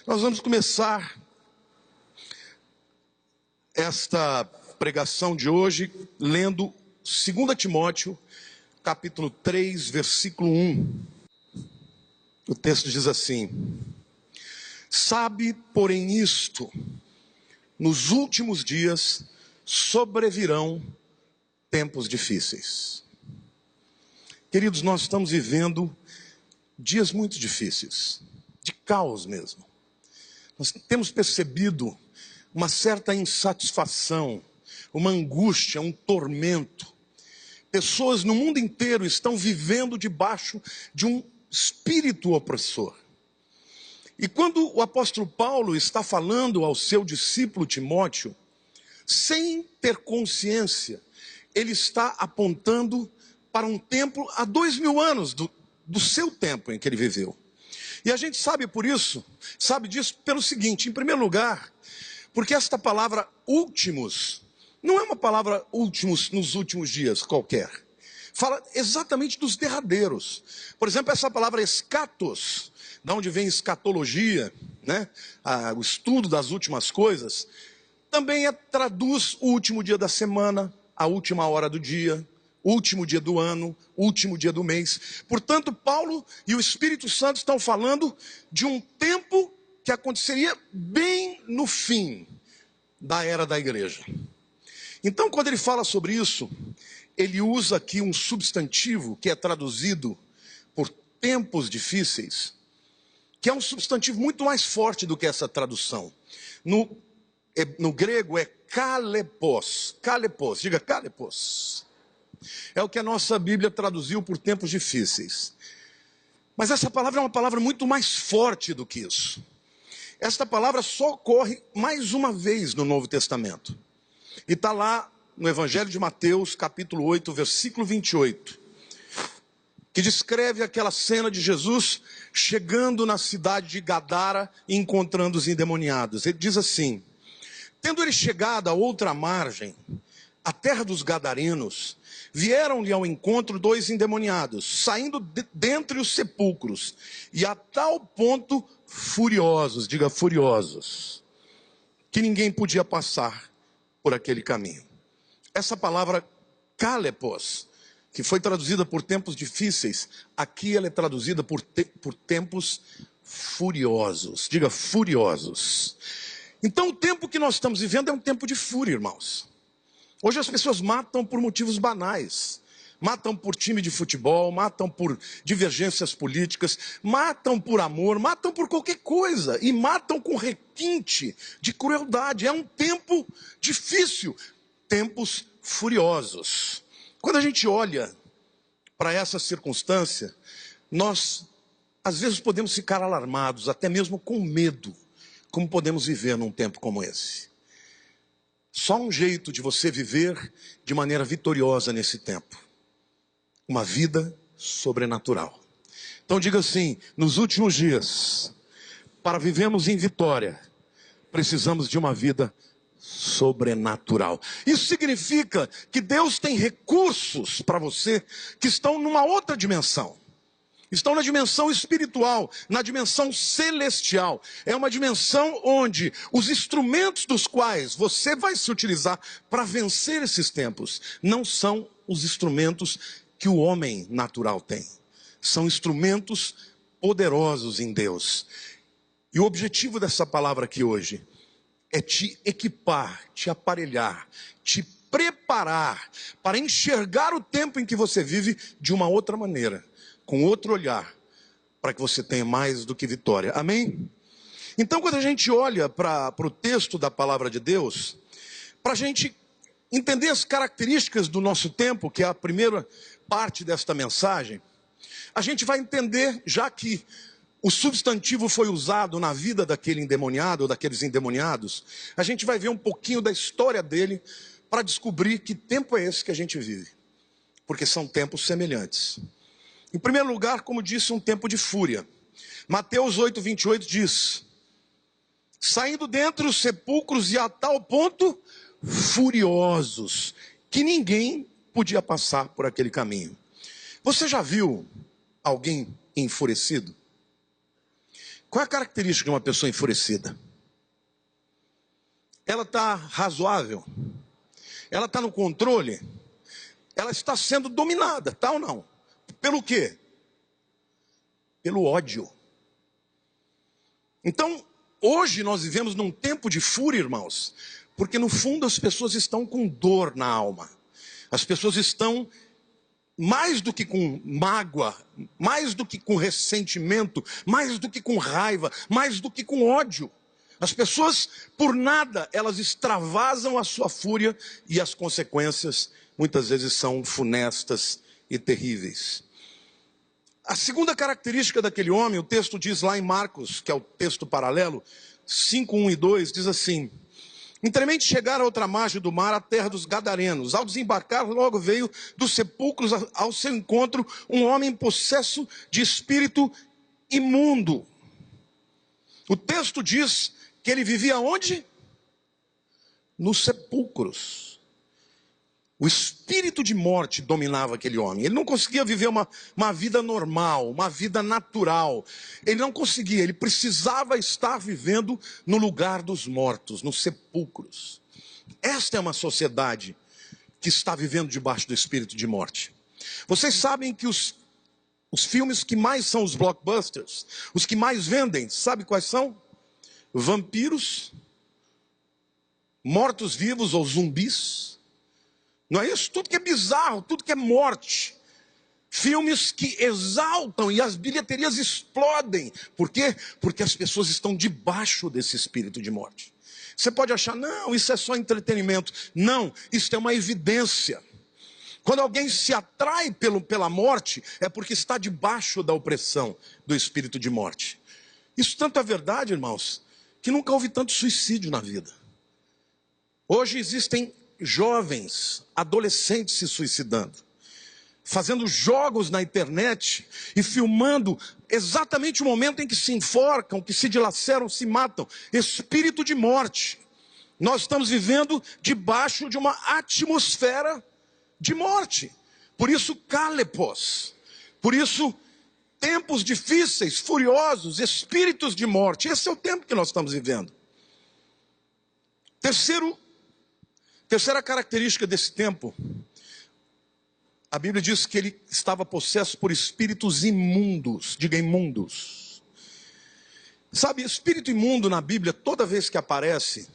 Nós vamos começar esta pregação de hoje lendo 2 Timóteo, capítulo 3, versículo 1. O texto diz assim: sabe, porém, isto, nos últimos dias sobrevirão tempos difíceis. Queridos, nós estamos vivendo dias muito difíceis, de caos mesmo. Nós temos percebido uma certa insatisfação, uma angústia, um tormento. Pessoas no mundo inteiro estão vivendo debaixo de um espírito opressor. E quando o apóstolo Paulo está falando ao seu discípulo Timóteo, sem ter consciência, ele está apontando para um tempo há 2000 anos do seu tempo em que ele viveu. E a gente sabe disso pelo seguinte: em primeiro lugar, porque esta palavra últimos, não é uma palavra últimos nos últimos dias qualquer. Fala exatamente dos derradeiros. Por exemplo, essa palavra escatos, da onde vem escatologia, né? O estudo das últimas coisas, também traduz o último dia da semana, a última hora do dia, último dia do ano, último dia do mês. Portanto, Paulo e o Espírito Santo estão falando de um tempo que aconteceria bem no fim da era da igreja. Então, quando ele fala sobre isso, ele usa aqui um substantivo que é traduzido por tempos difíceis, que é um substantivo muito mais forte do que essa tradução. No grego é kalepos. Kalepos, diga kalepos. É o que a nossa Bíblia traduziu por tempos difíceis. Mas essa palavra é uma palavra muito mais forte do que isso. Esta palavra só ocorre mais uma vez no Novo Testamento. E está lá no Evangelho de Mateus, capítulo 8, versículo 28. Que descreve aquela cena de Jesus chegando na cidade de Gadara e encontrando os endemoniados. Ele diz assim: tendo ele chegado a outra margem, a terra dos Gadarenos, vieram-lhe ao encontro 2 endemoniados, saindo dentre os sepulcros, e a tal ponto furiosos, diga furiosos, que ninguém podia passar por aquele caminho. Essa palavra kalepos, que foi traduzida por tempos difíceis, aqui ela é traduzida por tempos furiosos, diga furiosos. Então o tempo que nós estamos vivendo é um tempo de fúria, irmãos. Hoje as pessoas matam por motivos banais. Matam por time de futebol, matam por divergências políticas, matam por amor, matam por qualquer coisa. E matam com requinte de crueldade. É um tempo difícil, tempos furiosos. Quando a gente olha para essa circunstância, nós às vezes podemos ficar alarmados, até mesmo com medo. Como podemos viver num tempo como esse? Só um jeito de você viver de maneira vitoriosa nesse tempo: uma vida sobrenatural. Então diga assim: nos últimos dias, para vivermos em vitória, precisamos de uma vida sobrenatural. Isso significa que Deus tem recursos para você que estão numa outra dimensão. Estão na dimensão espiritual, na dimensão celestial. É uma dimensão onde os instrumentos dos quais você vai se utilizar para vencer esses tempos não são os instrumentos que o homem natural tem. São instrumentos poderosos em Deus. E o objetivo dessa palavra aqui hoje é te equipar, te aparelhar, te preparar para enxergar o tempo em que você vive de uma outra maneira, com outro olhar, para que você tenha mais do que vitória. Amém? Então, quando a gente olha para o texto da palavra de Deus, para a gente entender as características do nosso tempo, que é a primeira parte desta mensagem, a gente vai entender, já que o substantivo foi usado na vida daquele endemoniado, ou daqueles endemoniados, a gente vai ver um pouquinho da história dele, para descobrir que tempo é esse que a gente vive. Porque são tempos semelhantes. Em primeiro lugar, como disse, um tempo de fúria. Mateus 8, 28 diz: saindo dentre os sepulcros e a tal ponto furiosos, que ninguém podia passar por aquele caminho. Você já viu alguém enfurecido? Qual é a característica de uma pessoa enfurecida? Ela está razoável? Ela está no controle? Ela está sendo dominada, tá ou não? Pelo quê? Pelo ódio. Então, hoje nós vivemos num tempo de fúria, irmãos, porque no fundo as pessoas estão com dor na alma. As pessoas estão mais do que com mágoa, mais do que com ressentimento, mais do que com raiva, mais do que com ódio. As pessoas, por nada, elas extravasam a sua fúria e as consequências muitas vezes são funestas e terríveis. A segunda característica daquele homem, o texto diz lá em Marcos, que é o texto paralelo, 5, 1 e 2, diz assim: entremente chegaram a outra margem do mar, a terra dos Gadarenos. Ao desembarcar, logo veio dos sepulcros ao seu encontro um homem possesso de espírito imundo. O texto diz que ele vivia onde? Nos sepulcros. O espírito de morte dominava aquele homem. Ele não conseguia viver uma vida normal, uma vida natural. Ele não conseguia, ele precisava estar vivendo no lugar dos mortos, nos sepulcros. Esta é uma sociedade que está vivendo debaixo do espírito de morte. Vocês sabem que os filmes que mais são os blockbusters, os que mais vendem, sabe quais são? Vampiros, mortos-vivos ou zumbis. Não é isso? Tudo que é bizarro, tudo que é morte. Filmes que exaltam e as bilheterias explodem. Por quê? Porque as pessoas estão debaixo desse espírito de morte. Você pode achar, não, isso é só entretenimento. Não, isso é uma evidência. Quando alguém se atrai pela morte, é porque está debaixo da opressão do espírito de morte. Isso tanto é verdade, irmãos, que nunca houve tanto suicídio na vida. Hoje existem jovens, adolescentes se suicidando, fazendo jogos na internet e filmando exatamente o momento em que se enforcam, que se dilaceram, se matam. Espírito de morte. Nós estamos vivendo debaixo de uma atmosfera de morte. Por isso, calepos. Por isso, tempos difíceis, furiosos, espíritos de morte. Esse é o tempo que nós estamos vivendo. Terceira característica desse tempo, a Bíblia diz que ele estava possesso por espíritos imundos. Diga imundos. Sabe, espírito imundo na Bíblia, toda vez que aparece,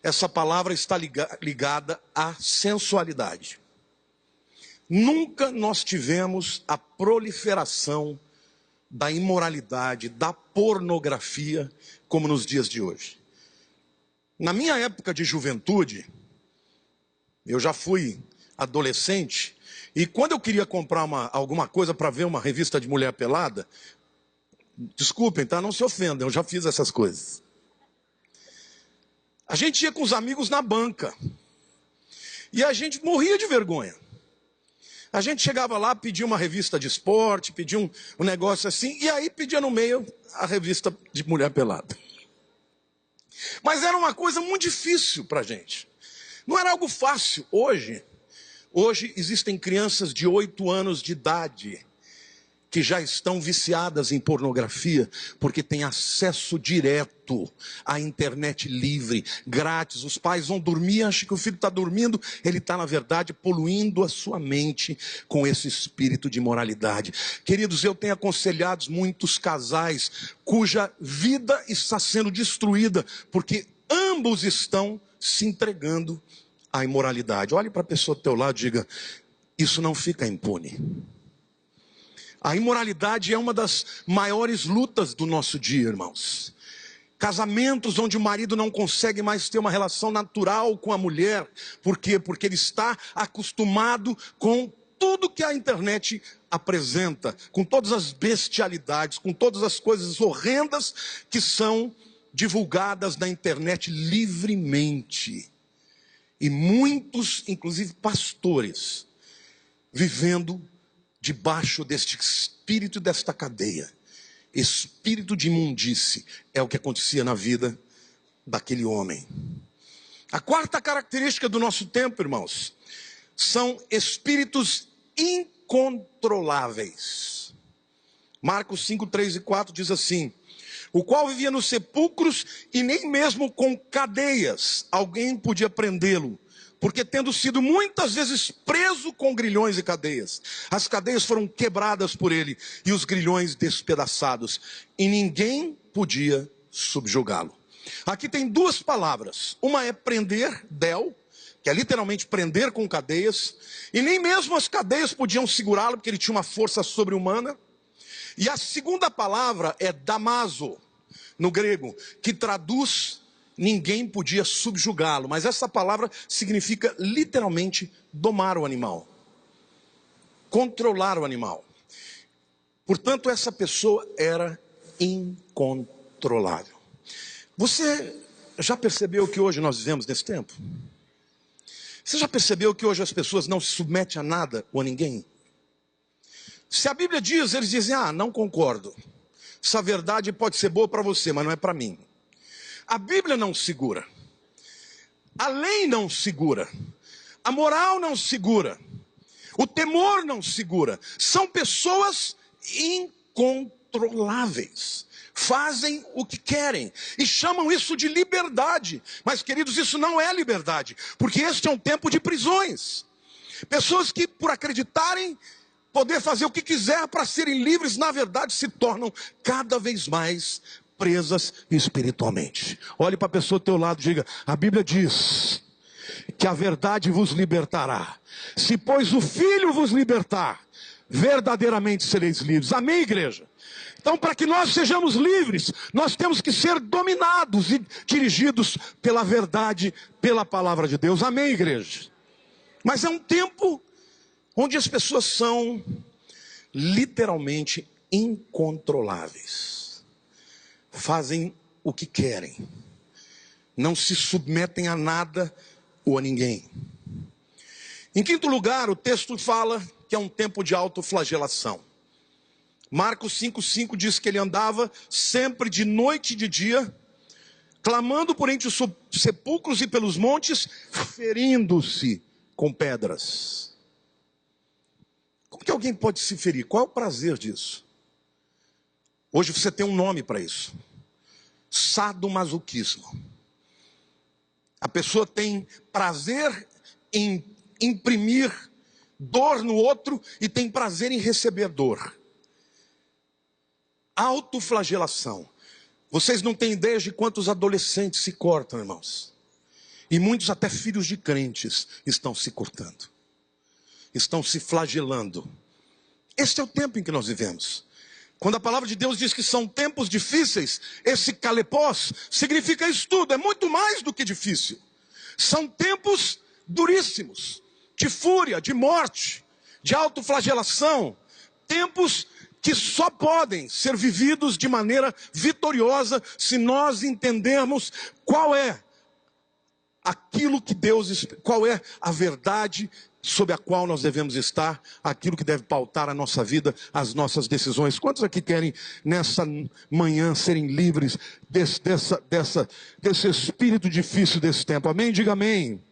essa palavra está ligada à sensualidade. Nunca nós tivemos a proliferação da imoralidade, da pornografia, como nos dias de hoje. Na minha época de juventude, eu já fui adolescente, e quando eu queria comprar alguma coisa para ver uma revista de mulher pelada, desculpem, tá? Não se ofendam, eu já fiz essas coisas. A gente ia com os amigos na banca, e a gente morria de vergonha. A gente chegava lá, pedia uma revista de esporte, pedia um negócio assim, e aí pedia no meio a revista de mulher pelada. Mas era uma coisa muito difícil para a gente. Não era algo fácil. Hoje existem crianças de 8 anos de idade que já estão viciadas em pornografia, porque têm acesso direto à internet livre, grátis. Os pais vão dormir, acham que o filho está dormindo, ele está, na verdade, poluindo a sua mente com esse espírito de imoralidade. Queridos, eu tenho aconselhado muitos casais cuja vida está sendo destruída, porque ambos estão se entregando à imoralidade. Olhe para a pessoa do teu lado e diga: isso não fica impune. A imoralidade é uma das maiores lutas do nosso dia, irmãos. Casamentos onde o marido não consegue mais ter uma relação natural com a mulher. Por quê? Porque ele está acostumado com tudo que a internet apresenta, com todas as bestialidades, com todas as coisas horrendas que são divulgadas na internet livremente. E muitos, inclusive pastores, vivendo debaixo deste espírito, desta cadeia. Espírito de imundície é o que acontecia na vida daquele homem. A quarta característica do nosso tempo, irmãos, são espíritos incontroláveis. Marcos 5, 3 e 4 diz assim: o qual vivia nos sepulcros e nem mesmo com cadeias alguém podia prendê-lo, porque tendo sido muitas vezes preso com grilhões e cadeias, as cadeias foram quebradas por ele e os grilhões despedaçados, e ninguém podia subjugá-lo. Aqui tem duas palavras, uma é prender, del, que é literalmente prender com cadeias, e nem mesmo as cadeias podiam segurá-lo, porque ele tinha uma força sobre-humana. E a segunda palavra é damaso, no grego, que traduz ninguém podia subjugá-lo. Mas essa palavra significa literalmente domar o animal, controlar o animal. Portanto, essa pessoa era incontrolável. Você já percebeu que hoje nós vivemos nesse tempo? Você já percebeu que hoje as pessoas não se submetem a nada ou a ninguém? Se a Bíblia diz, eles dizem, não concordo. Essa verdade pode ser boa para você, mas não é para mim. A Bíblia não segura. A lei não segura. A moral não segura. O temor não segura. São pessoas incontroláveis. Fazem o que querem e chamam isso de liberdade. Mas, queridos, isso não é liberdade, porque este é um tempo de prisões. Pessoas que, por acreditarem poder fazer o que quiser para serem livres, na verdade se tornam cada vez mais presas espiritualmente. Olhe para a pessoa do teu lado e diga: a Bíblia diz que a verdade vos libertará. Se pois o Filho vos libertar, verdadeiramente sereis livres. Amém, igreja? Então, para que nós sejamos livres, nós temos que ser dominados e dirigidos pela verdade, pela palavra de Deus. Amém, igreja? Mas é um tempo onde as pessoas são literalmente incontroláveis. Fazem o que querem. Não se submetem a nada ou a ninguém. Em quinto lugar, o texto fala que é um tempo de autoflagelação. Marcos 5,5 diz que ele andava sempre de noite e de dia, clamando por entre os sepulcros e pelos montes, ferindo-se com pedras. Como que alguém pode se ferir? Qual é o prazer disso? Hoje você tem um nome para isso: sadomasoquismo. A pessoa tem prazer em imprimir dor no outro e tem prazer em receber dor. Autoflagelação. Vocês não têm ideia de quantos adolescentes se cortam, irmãos. E muitos até filhos de crentes estão se cortando. Estão se flagelando. Este é o tempo em que nós vivemos. Quando a palavra de Deus diz que são tempos difíceis, esse calepós significa isso tudo. É muito mais do que difícil. São tempos duríssimos, de fúria, de morte, de autoflagelação. Tempos que só podem ser vividos de maneira vitoriosa se nós entendermos qual é aquilo que Deus, qual é a verdade sob a qual nós devemos estar, aquilo que deve pautar a nossa vida, as nossas decisões. Quantos aqui querem nessa manhã serem livres desse espírito difícil desse tempo? Amém? Diga amém.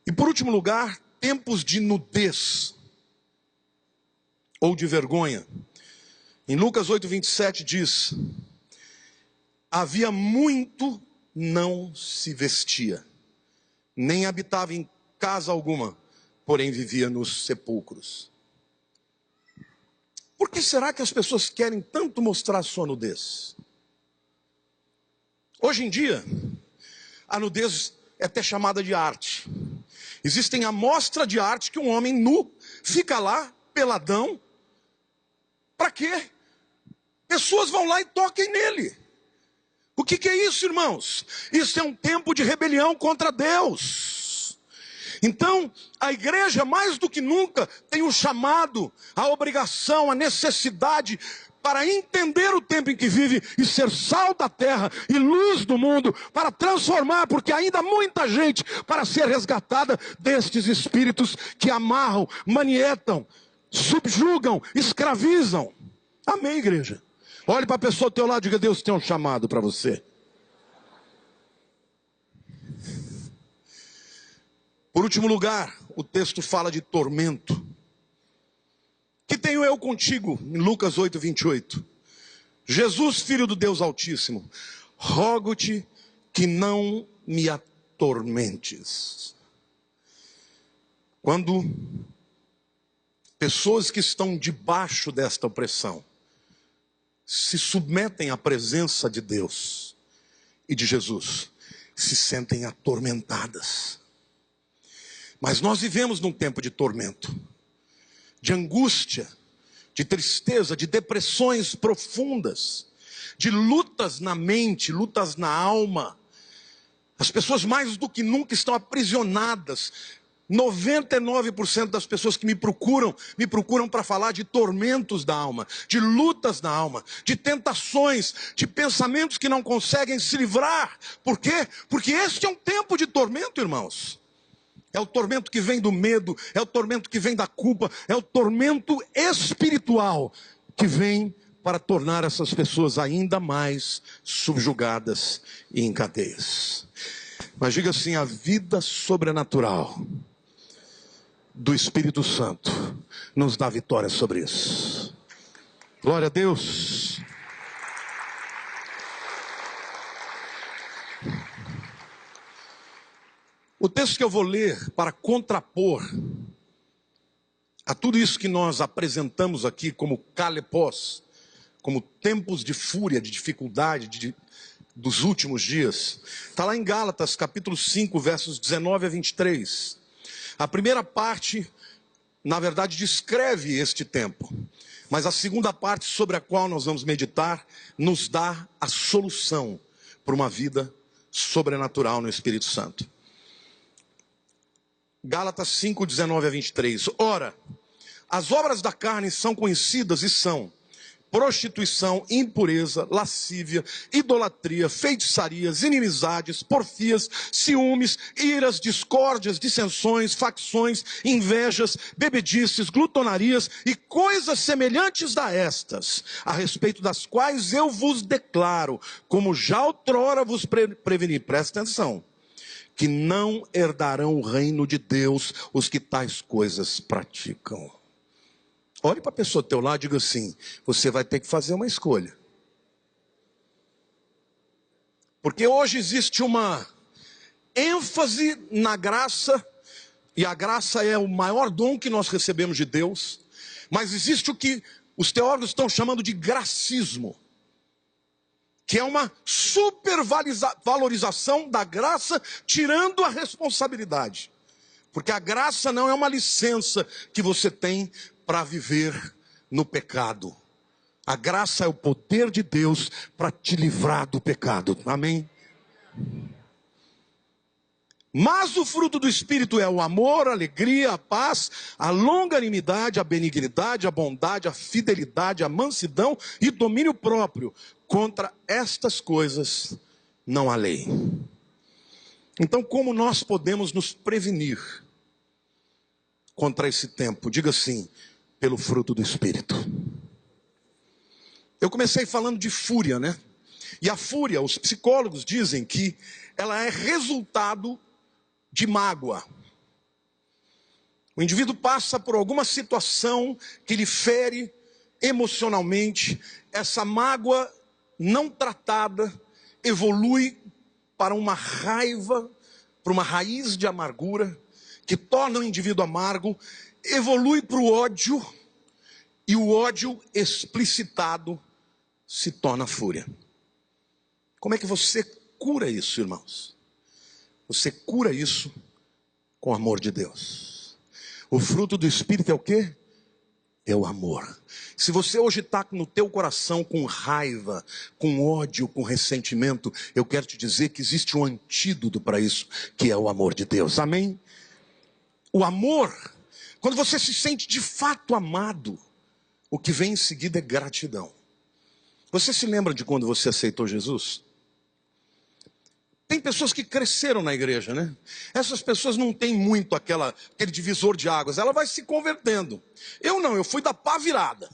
E por último lugar, tempos de nudez ou de vergonha. Em Lucas 8:27 diz: havia muito não se vestia, nem habitava em casa alguma, porém vivia nos sepulcros. Por que será que as pessoas querem tanto mostrar sua nudez? Hoje em dia, a nudez é até chamada de arte. Existem amostras de arte que um homem nu fica lá, peladão. Para quê? Pessoas vão lá e toquem nele. O que é isso, irmãos? Isso é um tempo de rebelião contra Deus. Então, a igreja, mais do que nunca, tem o chamado, a obrigação, a necessidade para entender o tempo em que vive e ser sal da terra e luz do mundo, para transformar, porque ainda há muita gente para ser resgatada destes espíritos que amarram, manietam, subjugam, escravizam. Amém, igreja? Olhe para a pessoa ao teu lado e diga: Deus tem um chamado para você. Por último lugar, o texto fala de tormento. Que tenho eu contigo, em Lucas 8:28. Jesus, Filho do Deus Altíssimo, rogo-te que não me atormentes. Quando pessoas que estão debaixo desta opressão se submetem à presença de Deus e de Jesus, se sentem atormentadas. Mas nós vivemos num tempo de tormento, de angústia, de tristeza, de depressões profundas, de lutas na mente, lutas na alma. As pessoas mais do que nunca estão aprisionadas. 99% das pessoas que me procuram para falar de tormentos da alma, de lutas da alma, de tentações, de pensamentos que não conseguem se livrar. Por quê? Porque este é um tempo de tormento, irmãos. É o tormento que vem do medo, é o tormento que vem da culpa, é o tormento espiritual que vem para tornar essas pessoas ainda mais subjugadas e em cadeias. Mas diga assim: a vida sobrenatural do Espírito Santo nos dá vitória sobre isso. Glória a Deus. O texto que eu vou ler para contrapor a tudo isso que nós apresentamos aqui como kalepós, como tempos de fúria, de dificuldade, dos últimos dias, está lá em Gálatas capítulo 5, versos 19 a 23. A primeira parte, na verdade, descreve este tempo. Mas a segunda parte, sobre a qual nós vamos meditar, nos dá a solução para uma vida sobrenatural no Espírito Santo. Gálatas 5, 19 a 23. Ora, as obras da carne são conhecidas e são prostituição, impureza, lascívia, idolatria, feitiçarias, inimizades, porfias, ciúmes, iras, discórdias, dissensões, facções, invejas, bebedices, glutonarias e coisas semelhantes a estas, a respeito das quais eu vos declaro, como já outrora vos preveni, presta atenção, que não herdarão o reino de Deus os que tais coisas praticam. Olhe para a pessoa do teu lado e diga assim: você vai ter que fazer uma escolha. Porque hoje existe uma ênfase na graça, e a graça é o maior dom que nós recebemos de Deus, mas existe o que os teólogos estão chamando de gracismo, que é uma supervalorização da graça, tirando a responsabilidade. Porque a graça não é uma licença que você tem para viver no pecado. A graça é o poder de Deus para te livrar do pecado. Amém? Mas o fruto do Espírito é o amor, a alegria, a paz, a longanimidade, a benignidade, a bondade, a fidelidade, a mansidão e domínio próprio. Contra estas coisas não há lei. Então, como nós podemos nos prevenir contra esse tempo? Diga assim: pelo fruto do Espírito. Eu comecei falando de fúria, né? E a fúria, os psicólogos dizem que ela é resultado de mágoa. O indivíduo passa por alguma situação que lhe fere emocionalmente. Essa mágoa não tratada evolui para uma raiva, para uma raiz de amargura, que torna o indivíduo amargo, evolui para o ódio, e o ódio explicitado se torna fúria. Como é que você cura isso, irmãos? Você cura isso com o amor de Deus. O fruto do Espírito é o quê? É o amor. Se você hoje está no teu coração com raiva, com ódio, com ressentimento, eu quero te dizer que existe um antídoto para isso, que é o amor de Deus. Amém? O amor, quando você se sente de fato amado, o que vem em seguida é gratidão. Você se lembra de quando você aceitou Jesus? Tem pessoas que cresceram na igreja, né? Essas pessoas não têm muito aquele divisor de águas. Ela vai se convertendo. Eu não, eu fui da pá virada.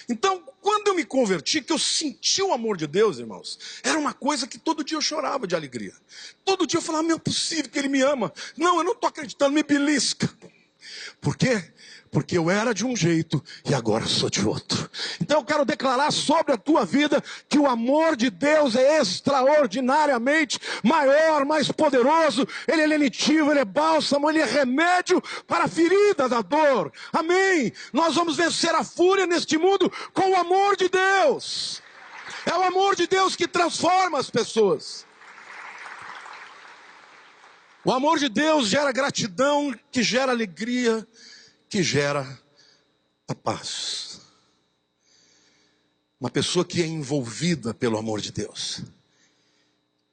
Então, quando eu me converti, que eu senti o amor de Deus, irmãos, era uma coisa que todo dia eu chorava de alegria. Todo dia eu falava: não é possível que Ele me ama. Não, eu não estou acreditando, me belisca. Por quê? porque eu era de um jeito e agora sou de outro. Então eu quero declarar sobre a tua vida que o amor de Deus é extraordinariamente maior, mais poderoso. Ele é lenitivo, ele é bálsamo, ele é remédio para a ferida da dor. Amém? Nós vamos vencer a fúria neste mundo com o amor de Deus. É o amor de Deus que transforma as pessoas. O amor de Deus gera gratidão, que gera alegria, que gera a paz. Uma pessoa que é envolvida pelo amor de Deus,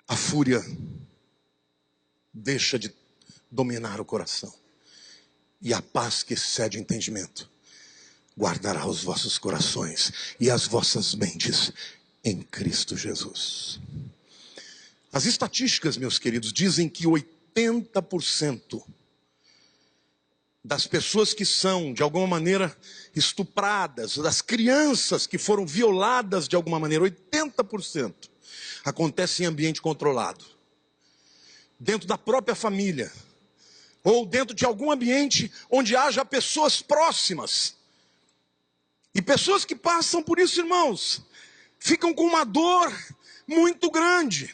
a fúria deixa de dominar o coração. E a paz que excede o entendimento guardará os vossos corações e as vossas mentes em Cristo Jesus. As estatísticas, meus queridos, dizem que 80% das pessoas que são, de alguma maneira, estupradas, das crianças que foram violadas de alguma maneira, 80% acontece em ambiente controlado. Dentro da própria família, ou dentro de algum ambiente onde haja pessoas próximas. E pessoas que passam por isso, irmãos, ficam com uma dor muito grande.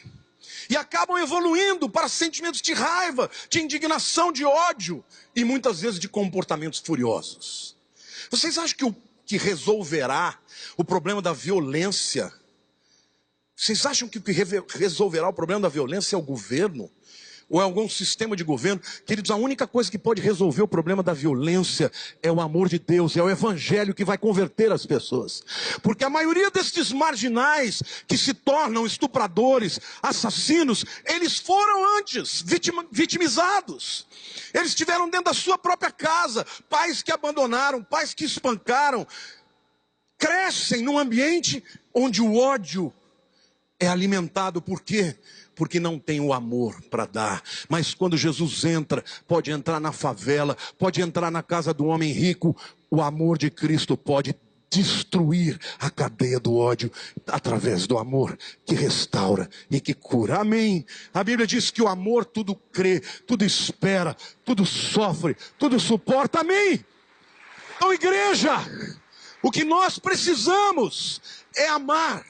E acabam evoluindo para sentimentos de raiva, de indignação, de ódio. E muitas vezes de comportamentos furiosos. Vocês acham que o que resolverá o problema da violência? Vocês acham que o que resolverá o problema da violência é o governo? Ou é algum sistema de governo? Queridos, a única coisa que pode resolver o problema da violência é o amor de Deus, é o evangelho que vai converter as pessoas. Porque a maioria destes marginais que se tornam estupradores, assassinos, eles foram antes vitimizados. Eles estiveram dentro da sua própria casa, pais que abandonaram, pais que espancaram, crescem num ambiente onde o ódio é alimentado. Por quê? Porque não tem o amor para dar. Mas quando Jesus entra, pode entrar na favela, pode entrar na casa do homem rico, o amor de Cristo pode destruir a cadeia do ódio através do amor que restaura e que cura. Amém? A Bíblia diz que o amor tudo crê, tudo espera, tudo sofre, tudo suporta. Amém? Então, igreja, o que nós precisamos é amar.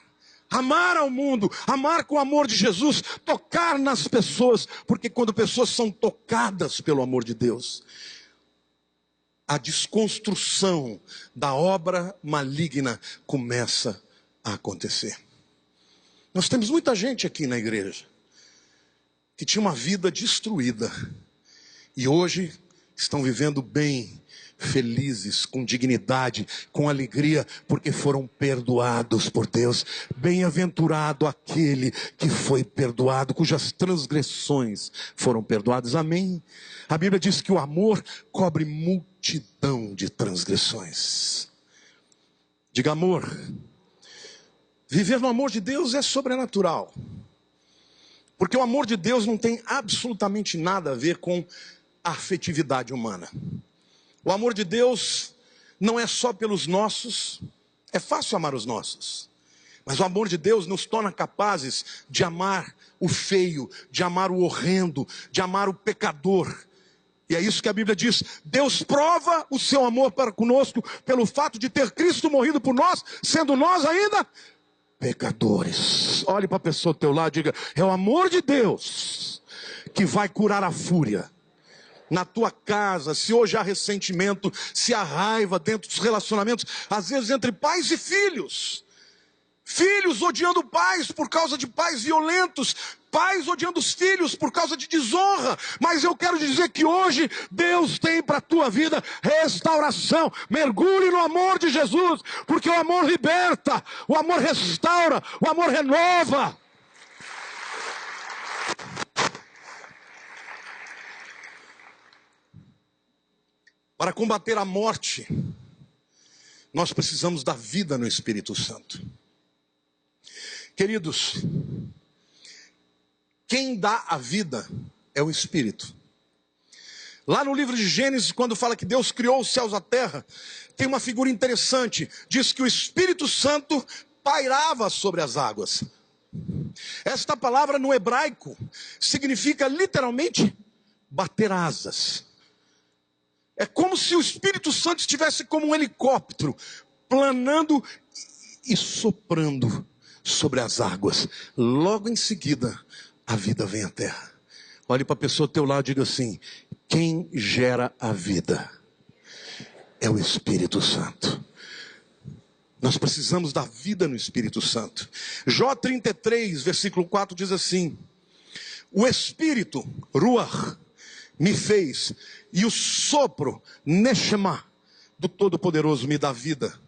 Amar ao mundo, amar com o amor de Jesus, tocar nas pessoas, porque quando pessoas são tocadas pelo amor de Deus, a desconstrução da obra maligna começa a acontecer. Nós temos muita gente aqui na igreja que tinha uma vida destruída e hoje estão vivendo bem, felizes, com dignidade, com alegria, porque foram perdoados por Deus. Bem-aventurado aquele que foi perdoado, cujas transgressões foram perdoadas. Amém? A Bíblia diz que o amor cobre multidão de transgressões. Diga amor. Viver no amor de Deus é sobrenatural. Porque o amor de Deus não tem absolutamente nada a ver com a afetividade humana. O amor de Deus não é só pelos nossos, é fácil amar os nossos. Mas o amor de Deus nos torna capazes de amar o feio, de amar o horrendo, de amar o pecador. E é isso que a Bíblia diz. Deus prova o seu amor para conosco pelo fato de ter Cristo morrido por nós, sendo nós ainda pecadores. Olhe para a pessoa do teu lado e diga: é o amor de Deus que vai curar a fúria. Na tua casa, se hoje há ressentimento, se há raiva dentro dos relacionamentos, às vezes entre pais e filhos. Filhos odiando pais por causa de pais violentos. Pais odiando os filhos por causa de desonra. Mas eu quero dizer que hoje Deus tem para a tua vida restauração. Mergulhe no amor de Jesus, porque o amor liberta, o amor restaura, o amor renova. Para combater a morte, nós precisamos da vida no Espírito Santo. Queridos, quem dá a vida é o Espírito. Lá no livro de Gênesis, quando fala que Deus criou os céus e a terra, tem uma figura interessante. Diz que o Espírito Santo pairava sobre as águas. Esta palavra no hebraico significa literalmente bater asas. É como se o Espírito Santo estivesse como um helicóptero, planando e soprando sobre as águas. Logo em seguida, a vida vem à terra. Olhe para a pessoa ao teu lado e diga assim: quem gera a vida é o Espírito Santo. Nós precisamos da vida no Espírito Santo. Jó 33, versículo 4 diz assim: o Espírito, Ruach, me fez, e o sopro, Neshama, do Todo-Poderoso me dá vida.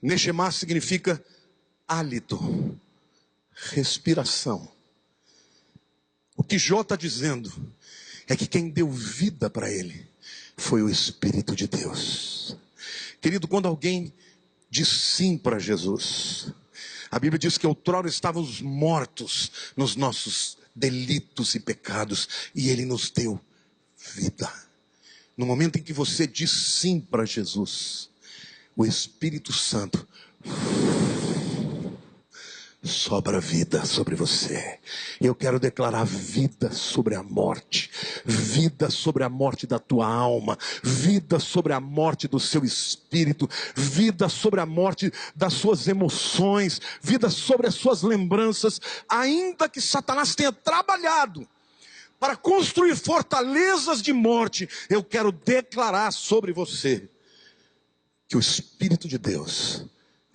Neshama significa hálito, respiração. O que Jó está dizendo é que quem deu vida para ele foi o Espírito de Deus. Querido, quando alguém diz sim para Jesus, a Bíblia diz que outrora estávamos mortos nos nossos delitos e pecados, e Ele nos deu vida. No momento em que você diz sim para Jesus, o Espírito Santo sobra vida sobre você. Eu quero declarar vida sobre a morte, vida sobre a morte da tua alma, vida sobre a morte do seu espírito, vida sobre a morte das suas emoções, vida sobre as suas lembranças. Ainda que Satanás tenha trabalhado para construir fortalezas de morte, eu quero declarar sobre você que o Espírito de Deus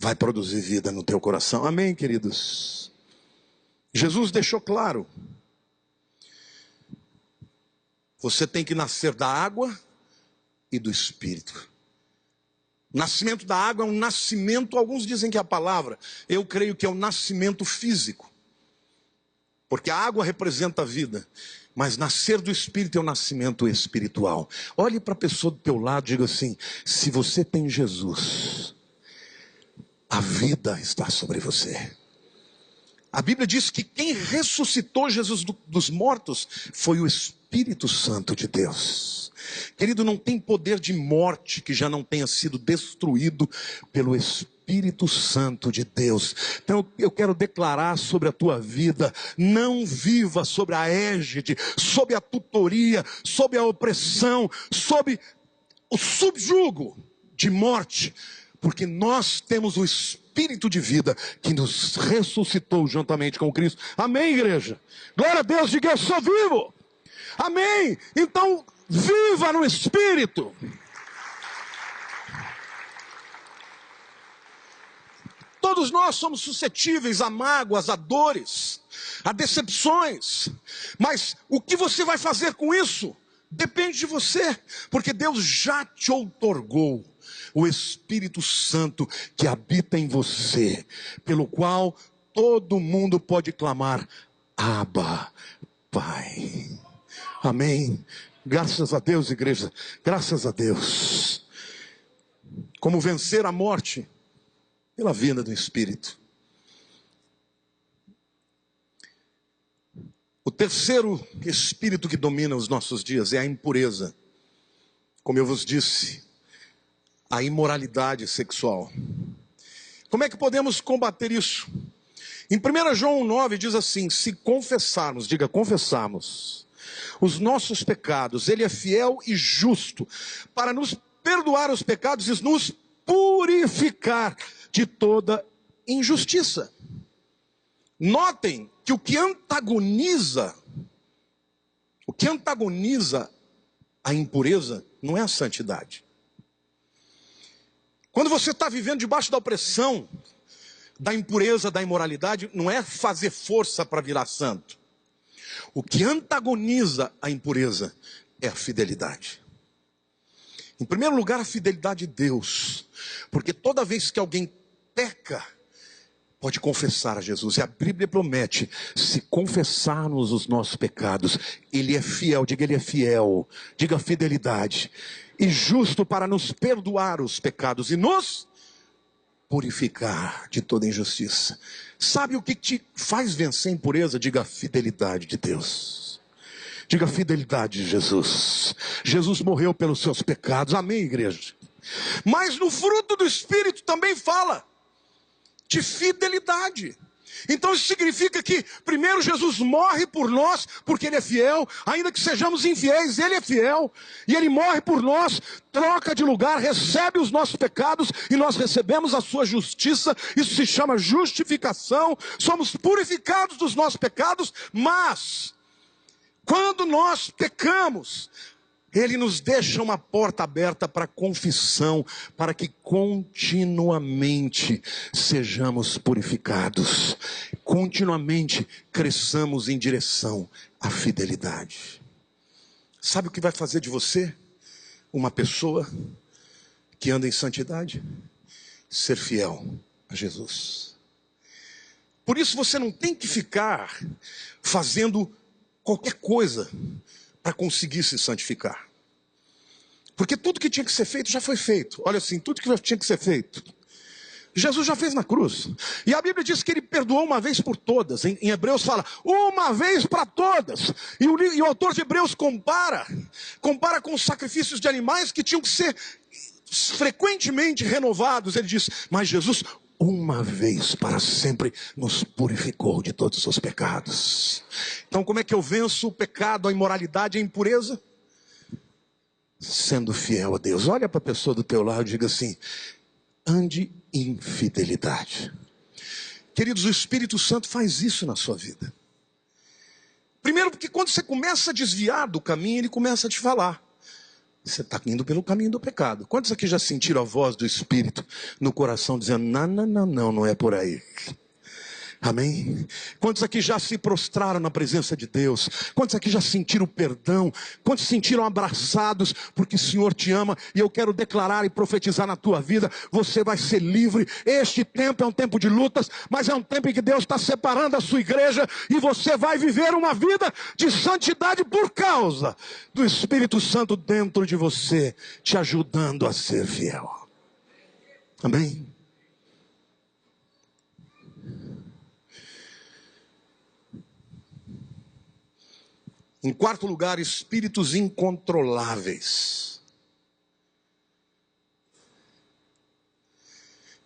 vai produzir vida no teu coração. Amém, queridos? Jesus deixou claro: você tem que nascer da água e do Espírito. Nascimento da água é um nascimento, alguns dizem que é a palavra, eu creio que é um nascimento físico, porque a água representa a vida. Mas nascer do Espírito é um nascimento espiritual. Olhe para a pessoa do teu lado e diga assim: se você tem Jesus, a vida está sobre você. A Bíblia diz que quem ressuscitou Jesus dos mortos foi o Espírito Santo de Deus. Querido, não tem poder de morte que já não tenha sido destruído pelo Espírito Santo de Deus. Então eu quero declarar sobre a tua vida: não viva sobre a égide, sob a tutoria, sob a opressão, sob o subjugo de morte, porque nós temos o Espírito de vida que nos ressuscitou juntamente com Cristo. Amém, igreja? Glória a Deus, diga: eu sou vivo. Amém? Então, viva no Espírito. Todos nós somos suscetíveis a mágoas, a dores, a decepções. Mas o que você vai fazer com isso depende de você, porque Deus já te outorgou o Espírito Santo que habita em você, pelo qual todo mundo pode clamar: Abba, Pai. Amém? Graças a Deus, igreja, graças a Deus. Como vencer a morte? Pela vida do Espírito. O terceiro espírito que domina os nossos dias é a impureza. Como eu vos disse, a imoralidade sexual. Como é que podemos combater isso? Em 1 João 9 diz assim: se confessarmos, diga confessarmos, os nossos pecados, Ele é fiel e justo para nos perdoar os pecados e nos purificar de toda injustiça. Notem que o que antagoniza a impureza não é a santidade. Quando você está vivendo debaixo da opressão, da impureza, da imoralidade, não é fazer força para virar santo. O que antagoniza a impureza é a fidelidade. Em primeiro lugar, a fidelidade de Deus. Porque toda vez que alguém peca, pode confessar a Jesus. E a Bíblia promete: se confessarmos os nossos pecados, Ele é fiel. Diga, Ele é fiel. Diga fidelidade. E justo para nos perdoar os pecados e nos purificar de toda injustiça. Sabe o que te faz vencer a impureza? Diga a fidelidade de Deus. Diga a fidelidade de Jesus. Jesus morreu pelos seus pecados. Amém, igreja? Mas no fruto do Espírito também fala de fidelidade. Então isso significa que primeiro Jesus morre por nós, porque Ele é fiel, ainda que sejamos infiéis, Ele é fiel, e Ele morre por nós, troca de lugar, recebe os nossos pecados, e nós recebemos a sua justiça. Isso se chama justificação, somos purificados dos nossos pecados, mas quando nós pecamos, Ele nos deixa uma porta aberta para confissão, para que continuamente sejamos purificados, continuamente cresçamos em direção à fidelidade. Sabe o que vai fazer de você uma pessoa que anda em santidade? Ser fiel a Jesus. Por isso você não tem que ficar fazendo qualquer coisa para conseguir se santificar. Porque tudo que tinha que ser feito já foi feito. Olha assim, tudo que tinha que ser feito, Jesus já fez na cruz. E a Bíblia diz que Ele perdoou uma vez por todas. Em Hebreus fala, uma vez para todas. E o autor de Hebreus compara com os sacrifícios de animais que tinham que ser frequentemente renovados. Ele diz, mas Jesus, uma vez para sempre, nos purificou de todos os pecados. Então como é que eu venço o pecado, a imoralidade, a impureza? Sendo fiel a Deus. Olha para a pessoa do teu lado e diga assim, ande em fidelidade. Queridos, o Espírito Santo faz isso na sua vida. Primeiro porque quando você começa a desviar do caminho, Ele começa a te falar. Você está indo pelo caminho do pecado. Quantos aqui já sentiram a voz do Espírito no coração dizendo, não é por aí? Amém? Quantos aqui já se prostraram na presença de Deus? Quantos aqui já sentiram perdão? Quantos se sentiram abraçados porque o Senhor te ama? E eu quero declarar e profetizar na tua vida, você vai ser livre. Este tempo é um tempo de lutas, mas é um tempo em que Deus está separando a sua igreja, e você vai viver uma vida de santidade por causa do Espírito Santo dentro de você, te ajudando a ser fiel. Amém? Em quarto lugar, espíritos incontroláveis.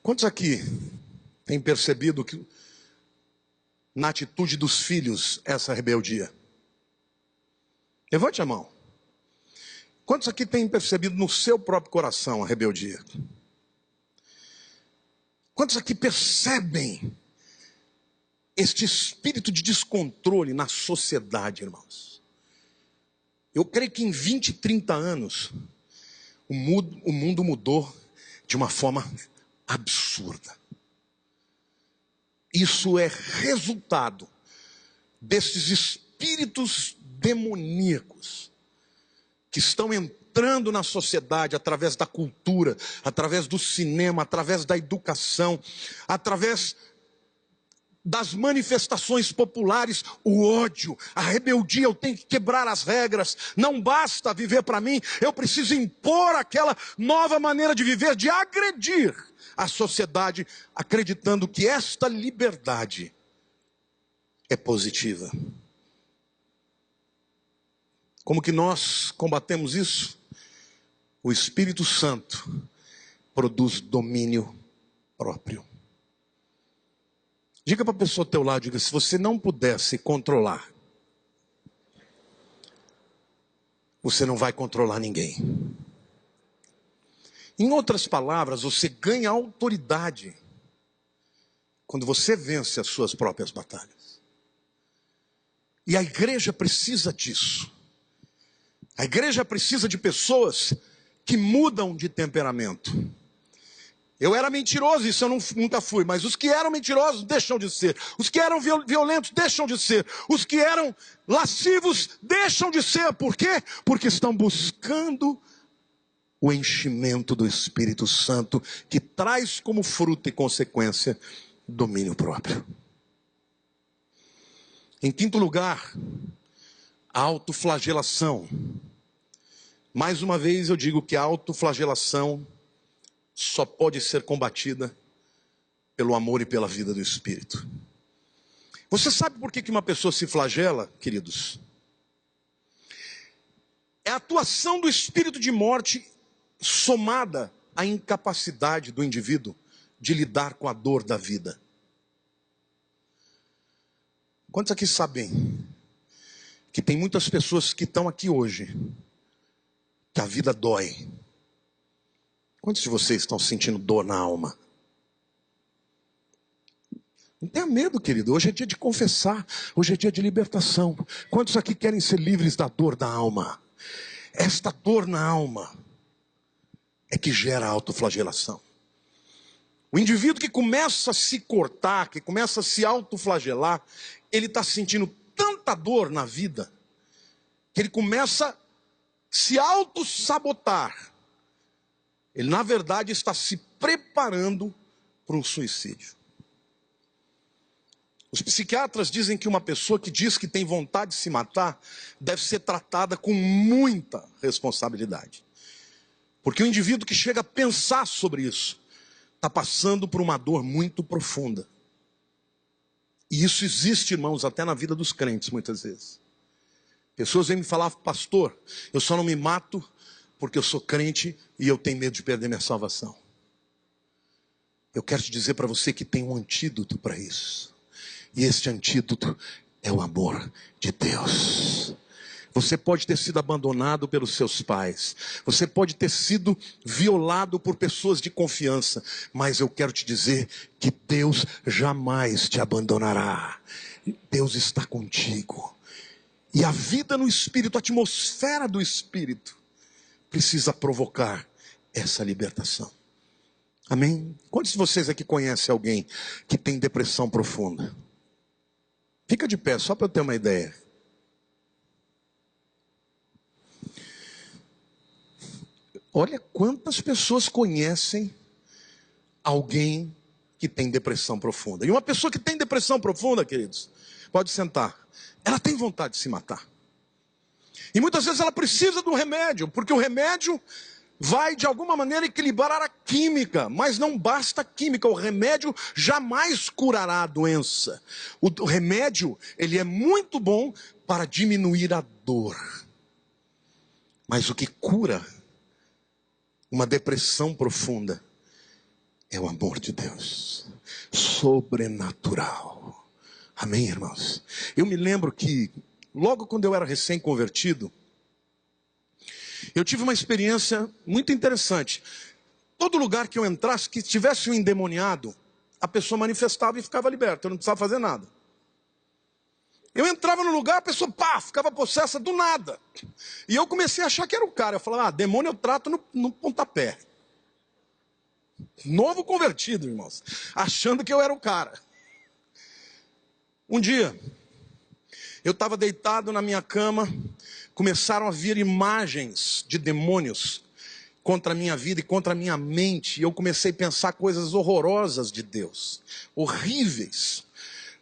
Quantos aqui têm percebido que na atitude dos filhos essa rebeldia? Levante a mão. Quantos aqui têm percebido no seu próprio coração a rebeldia? Quantos aqui percebem este espírito de descontrole na sociedade, irmãos? Eu creio que em 20, 30 anos, o mundo mudou de uma forma absurda. Isso é resultado desses espíritos demoníacos que estão entrando na sociedade através da cultura, através do cinema, através da educação, através das manifestações populares, o ódio, a rebeldia. Eu tenho que quebrar as regras, não basta viver para mim, eu preciso impor aquela nova maneira de viver, de agredir a sociedade, acreditando que esta liberdade é positiva. Como que nós combatemos isso? O Espírito Santo produz domínio próprio. Diga para a pessoa ao teu lado, diga, se você não puder se controlar, você não vai controlar ninguém. Em outras palavras, você ganha autoridade quando você vence as suas próprias batalhas. E a igreja precisa disso. A igreja precisa de pessoas que mudam de temperamento. Eu era mentiroso, isso eu nunca fui, mas os que eram mentirosos deixam de ser. Os que eram violentos deixam de ser. Os que eram lascivos deixam de ser. Por quê? Porque estão buscando o enchimento do Espírito Santo, que traz como fruto e consequência domínio próprio. Em quinto lugar, a autoflagelação. Mais uma vez eu digo que a autoflagelação só pode ser combatida pelo amor e pela vida do Espírito. Você sabe por que uma pessoa se flagela, queridos? É a atuação do espírito de morte somada à incapacidade do indivíduo de lidar com a dor da vida. Quantos aqui sabem que tem muitas pessoas que estão aqui hoje, que a vida dói? Quantos de vocês estão sentindo dor na alma? Não tenha medo, querido. Hoje é dia de confessar. Hoje é dia de libertação. Quantos aqui querem ser livres da dor da alma? Esta dor na alma é que gera autoflagelação. O indivíduo que começa a se cortar, que começa a se autoflagelar, ele está sentindo tanta dor na vida, que ele começa a se autossabotar. Ele, na verdade, está se preparando para um suicídio. Os psiquiatras dizem que uma pessoa que diz que tem vontade de se matar deve ser tratada com muita responsabilidade. Porque o indivíduo que chega a pensar sobre isso está passando por uma dor muito profunda. E isso existe, irmãos, até na vida dos crentes, muitas vezes. Pessoas vêm me falar: pastor, eu só não me mato porque eu sou crente e eu tenho medo de perder minha salvação. Eu quero te dizer para você que tem um antídoto para isso. E este antídoto é o amor de Deus. Você pode ter sido abandonado pelos seus pais. Você pode ter sido violado por pessoas de confiança. Mas eu quero te dizer que Deus jamais te abandonará. Deus está contigo. E a vida no Espírito, a atmosfera do Espírito, precisa provocar essa libertação. Amém? Quantos de vocês aqui conhecem alguém que tem depressão profunda? Fica de pé, só para eu ter uma ideia. Olha quantas pessoas conhecem alguém que tem depressão profunda. E uma pessoa que tem depressão profunda, queridos, pode sentar, ela tem vontade de se matar. E muitas vezes ela precisa de um remédio, porque o remédio vai de alguma maneira equilibrar a química, mas não basta a química, o remédio jamais curará a doença. O remédio, ele é muito bom para diminuir a dor. Mas o que cura uma depressão profunda é o amor de Deus, sobrenatural. Amém, irmãos? Eu me lembro que logo quando eu era recém-convertido, eu tive uma experiência muito interessante. Todo lugar que eu entrasse, que tivesse um endemoniado, a pessoa manifestava e ficava liberta. Eu não precisava fazer nada. Eu entrava no lugar, a pessoa, ficava possessa do nada. E eu comecei a achar que era o cara. Eu falava, demônio eu trato no pontapé. Novo convertido, irmãos. Achando que eu era o cara. Um dia, eu estava deitado na minha cama, começaram a vir imagens de demônios contra a minha vida e contra a minha mente. E eu comecei a pensar coisas horrorosas de Deus, horríveis.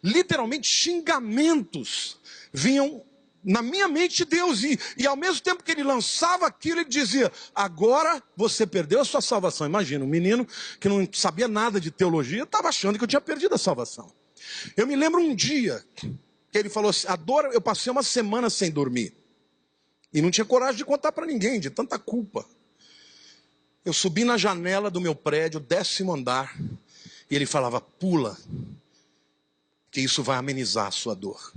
Literalmente xingamentos vinham na minha mente de Deus. E ao mesmo tempo que ele lançava aquilo, ele dizia, agora você perdeu a sua salvação. Imagina, um menino que não sabia nada de teologia, estava achando que eu tinha perdido a salvação. Eu me lembro um dia que ele falou assim, eu passei uma semana sem dormir. E não tinha coragem de contar para ninguém, de tanta culpa. Eu subi na janela do meu prédio, 10º andar, e ele falava, pula, que isso vai amenizar a sua dor.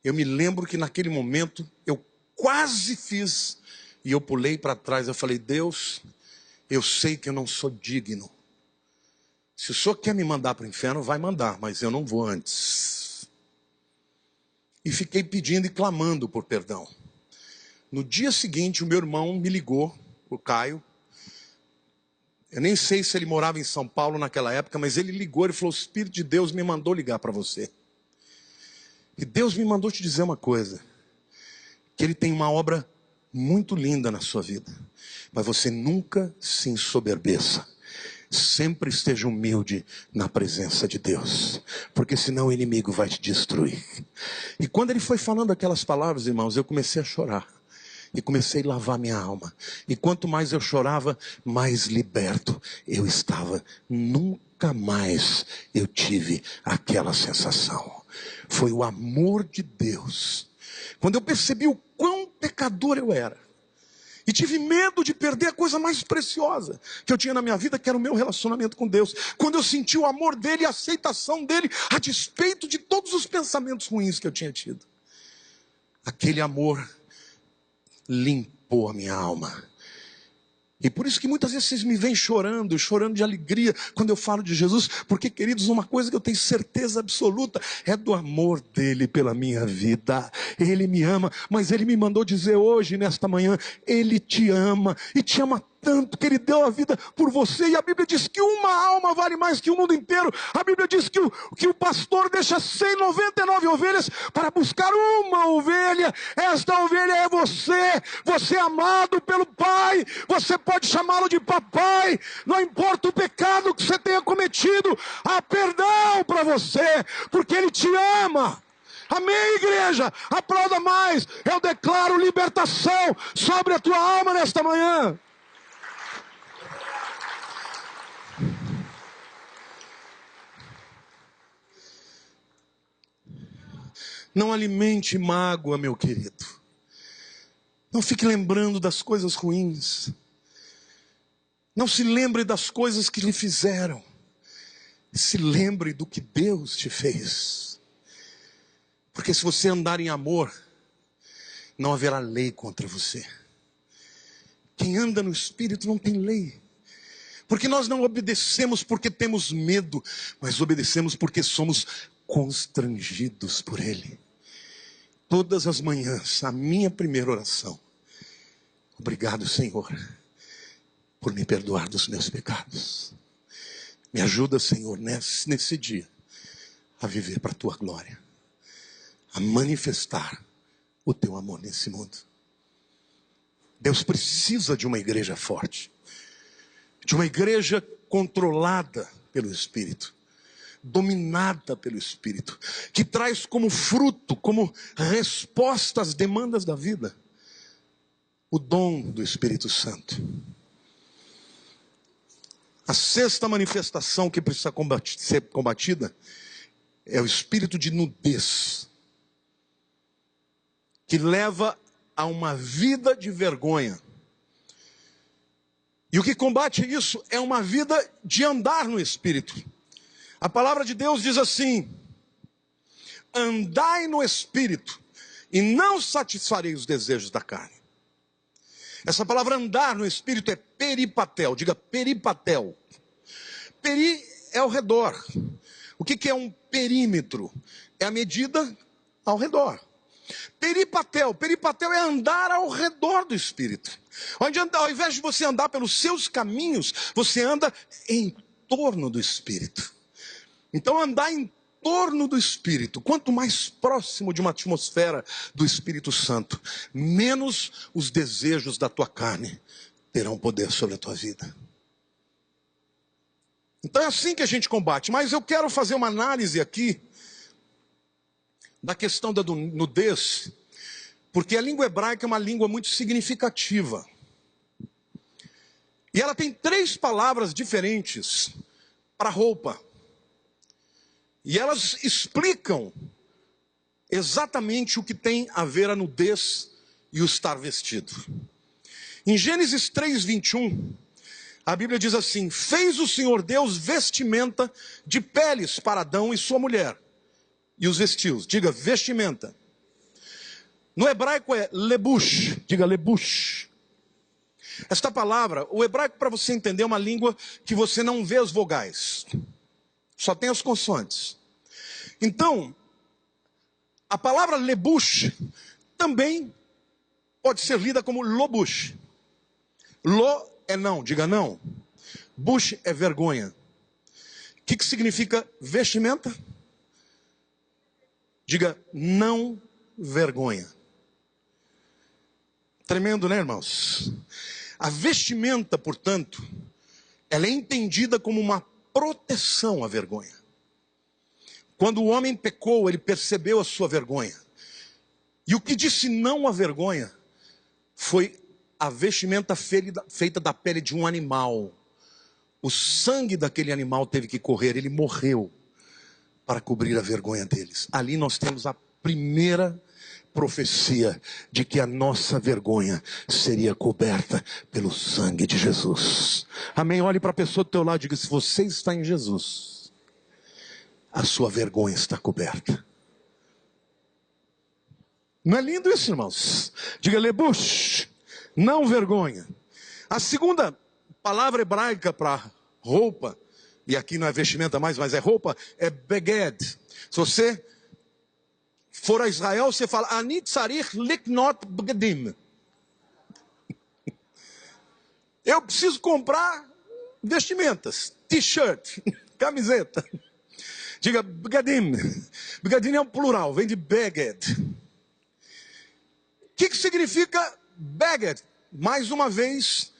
Eu me lembro que naquele momento, eu quase fiz, e eu pulei para trás, eu falei, Deus, eu sei que eu não sou digno. Se o Senhor quer me mandar para o inferno, vai mandar, mas eu não vou antes. E fiquei pedindo e clamando por perdão. No dia seguinte, o meu irmão me ligou, o Caio. Eu nem sei se ele morava em São Paulo naquela época, mas ele ligou e falou, o Espírito de Deus me mandou ligar para você. E Deus me mandou te dizer uma coisa, que Ele tem uma obra muito linda na sua vida, mas você nunca se ensoberbeça. Sempre esteja humilde na presença de Deus, porque senão o inimigo vai te destruir. E quando ele foi falando aquelas palavras, irmãos, eu comecei a chorar. E comecei a lavar minha alma. E quanto mais eu chorava, mais liberto eu estava. Nunca mais eu tive aquela sensação. Foi o amor de Deus. Quando eu percebi o quão pecador eu era, E tive medo de perder a coisa mais preciosa que eu tinha na minha vida, que era o meu relacionamento com Deus. Quando eu senti o amor dele e a aceitação dele, a despeito de todos os pensamentos ruins que eu tinha tido. Aquele amor limpou a minha alma. E por isso que muitas vezes vocês me veem chorando de alegria quando eu falo de Jesus. Porque, queridos, uma coisa que eu tenho certeza absoluta é do amor dele pela minha vida. Ele me ama, mas ele me mandou dizer hoje, nesta manhã, ele te ama e te ama tanto que ele deu a vida por você. E a Bíblia diz que uma alma vale mais que o mundo inteiro. A Bíblia diz que o pastor deixa 199 ovelhas para buscar uma ovelha. Esta ovelha é você. Você é amado pelo Pai. Você pode chamá-lo de papai. Não importa o pecado que você tenha cometido, há perdão para você, porque ele te ama. Amém, igreja? Aplauda mais. Eu declaro libertação sobre a tua alma nesta manhã. Não alimente mágoa, meu querido. Não fique lembrando das coisas ruins. Não se lembre das coisas que lhe fizeram. Se lembre do que Deus te fez. Porque se você andar em amor, não haverá lei contra você. Quem anda no Espírito não tem lei. Porque nós não obedecemos porque temos medo, mas obedecemos porque somos constrangidos por Ele. Todas as manhãs, a minha primeira oração: obrigado, Senhor, por me perdoar dos meus pecados. Me ajuda, Senhor, nesse dia, a viver para a Tua glória, a manifestar o Teu amor nesse mundo. Deus precisa de uma igreja forte, de uma igreja controlada pelo Espírito, dominada pelo Espírito, que traz como fruto, como resposta às demandas da vida, o dom do Espírito Santo. A sexta manifestação que precisa ser combatida é o espírito de nudez, que leva a uma vida de vergonha. E o que combate isso é uma vida de andar no Espírito. A palavra de Deus diz assim: andai no Espírito e não satisfarei os desejos da carne. Essa palavra andar no Espírito é peripatel. Diga peripatel. Peri é ao redor. O que é um perímetro? É a medida ao redor. Peripatel é andar ao redor do Espírito. Ao invés de você andar pelos seus caminhos, você anda em torno do Espírito. Então andar em torno do Espírito, quanto mais próximo de uma atmosfera do Espírito Santo, menos os desejos da tua carne terão poder sobre a tua vida. Então é assim que a gente combate. Mas eu quero fazer uma análise aqui da questão da nudez, porque a língua hebraica é uma língua muito significativa. E ela tem 3 palavras diferentes para roupa. E elas explicam exatamente o que tem a ver a nudez e o estar vestido. Em Gênesis 3:21, a Bíblia diz assim: fez o Senhor Deus vestimenta de peles para Adão e sua mulher, e os vestiu. Diga vestimenta. No hebraico é lebush. Diga lebush. Esta palavra, o hebraico, para você entender, é uma língua que você não vê as vogais, só tem as consoantes. Então, a palavra lebush também pode ser lida como lobush. Lo é não, diga não. Bush é vergonha. O que significa vestimenta? Diga não vergonha. Tremendo, né, irmãos? A vestimenta, portanto, ela é entendida como uma proteção à vergonha. Quando o homem pecou, ele percebeu a sua vergonha. E o que disse não à vergonha foi a vestimenta feita da pele de um animal. O sangue daquele animal teve que correr, ele morreu para cobrir a vergonha deles. Ali nós temos a primeira profecia de que a nossa vergonha seria coberta pelo sangue de Jesus. Amém? Olhe para a pessoa do teu lado e diga: se você está em Jesus, a sua vergonha está coberta. Não é lindo isso, irmãos? Diga: lebush, não vergonha. A segunda palavra hebraica para roupa, e aqui não é vestimenta mais, mas é roupa, é beged. Se você for a Israel, você fala ani tzarich liknot begedim. Eu preciso comprar vestimentas, t-shirt, camiseta. Diga begedim. Begedim é um plural, vem de beged. O que significa beged? Mais uma vez,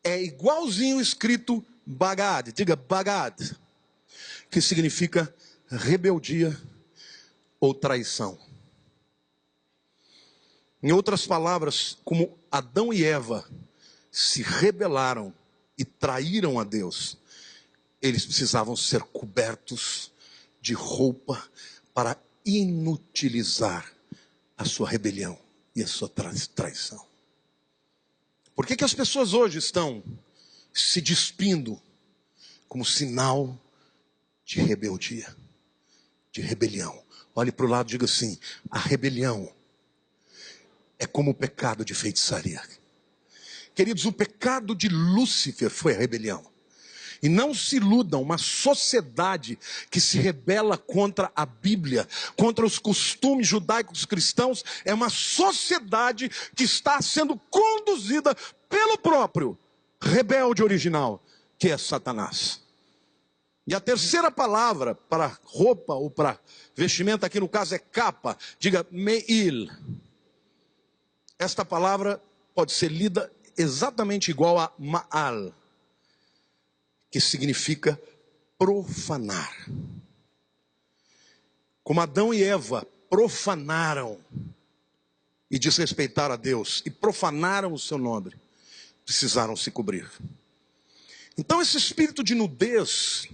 é igualzinho escrito bagad. Diga bagad, que significa rebeldia ou traição. Em outras palavras, como Adão e Eva se rebelaram e traíram a Deus, eles precisavam ser cobertos de roupa para inutilizar a sua rebelião e a sua traição. Por que as pessoas hoje estão se despindo como sinal de rebeldia, de rebelião? Olhe para o lado e diga assim: a rebelião é como o pecado de feitiçaria. Queridos, o pecado de Lúcifer foi a rebelião. E não se iludam, uma sociedade que se rebela contra a Bíblia, contra os costumes judaicos cristãos, é uma sociedade que está sendo conduzida pelo próprio rebelde original, que é Satanás. E a terceira palavra para roupa ou para vestimenta, aqui no caso é capa. Diga meil. Esta palavra pode ser lida exatamente igual a maal, que significa profanar. Como Adão e Eva profanaram e desrespeitaram a Deus e profanaram o seu nome, precisaram se cobrir. Então esse espírito de nudez